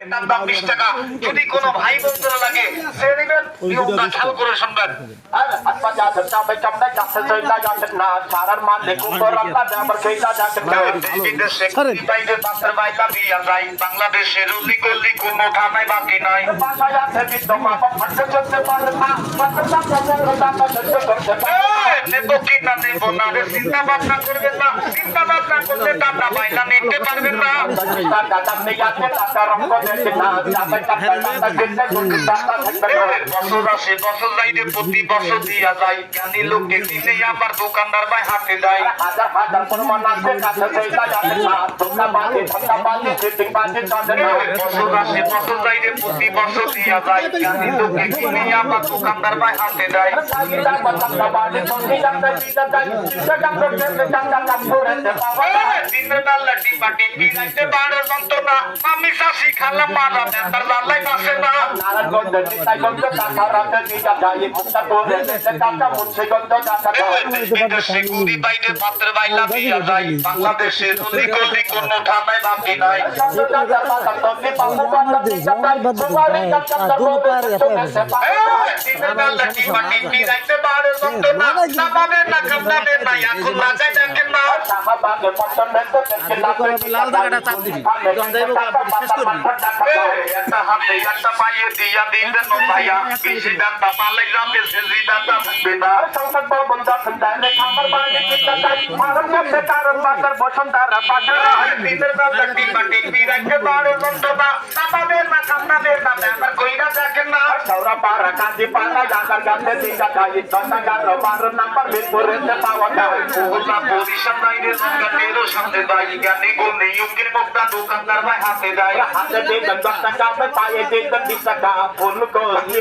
দাম 20 টাকা। যদি কোনো ভাই বন্ধুরা লাগে সে নেবেন, নিয়মটা খেয়াল করে শুনবেন। আর আত্মা যাচ্ছে চাপে চাপে যাচ্ছে চইলা যাচ্ছে না সারার মালিক উপর আল্লাহ দেবার কইলা যাচ্ছে না বিদেশে বাইরে বাসের বাইলা বিয়া যায় বাংলাদেশের উলি গলি কোনো ঠানায় বাকি নাই বাসায় আছে বিদ্যমা ফাটতে চলতে পারে না ফাটতে চলতে করতে পারে নেব কি না নেব না রে চিন্তা ভাবনা করবেন না চিন্তা ভাবনা করলে টাকা বাইলা নিতে পারবেন না টাকা নেই আছে টাকা রঙ্গ দেখে না চাপে চাপে টাকা দিতে করতে টাকা থাকবে বছর আসে বছর যাইতে প্রতি বছর দিয়া যায় জ্ঞানী লোককে দিলে আবার দোকানদার ভাই হাতে দেয় হাজার হাজার প্রমাণ আছে কাছে চইলা যাচ্ছে না ধোকাবাজি ধোকাবাজি চিটিংবাজি চলে না বছর আসে বছর যাইতে প্রতি বছর দিয়া যায় জ্ঞানী লোককে দিলে আবার দোকানদার ভাই হাতে দেয় দিনের বেলা টিপা টিপি যাইতে পারে যন্ত্রণা আমি শাসি খালাম মারা বেতার লালাই বাসে না নারায়ণগঞ্জ চিতাই গঞ্জ টাকা রাতে দিটা যায় মুক্তা তোরে টাকা মুছে গঞ্জ টাকা বিদেশে গুড়ি বাইরে পাত্র বাইলা দিয়া যায় বাংলাদেশের উলি গলি কোনো ঠানায় বাকি নাই দিনের বেলা টিপা টিপি যাইতে পারে যন্ত্রণা সাবাবের না কামনাবের না এখন লাগাই দেখেন না লাল জায়গাটা চাপ দিবি শেষ করবি একটা হাতে একটা পাইয়ে দিয়া দিবেন ভাইয়া বেশি দাঁতা পালাই যাবে সেজি দাঁতা থাকবে না সংসদ ভবন দর্শন দেয় খাবার বাড়ি কিতা তাই মারণ করতে কারণ বাজার বসন্তারা পাশে দিনের বেলা টিপা টিপি রাখতে পারে যন্ত্রণা সাবাবের না কামনাবের না ব্যাপার কইরা দেখেন না সৌরা পাড়া কাজে পাড়া জাগার গাছে দিকা যায় দশা গারো 12 নাম্বার মিরপুরেতে পাওয়া যায় ওলা পজিশন বাইরে রঙ্গানেরও সামনে দাঁড়িয়ে জ্ঞানী গুণী ইউকির মুক্তা দোকানদার ভাই হাতে দেয় হাতে দিয়ে দশটা চাপে পায়ে দিয়ে 20 টাকা ফুল করে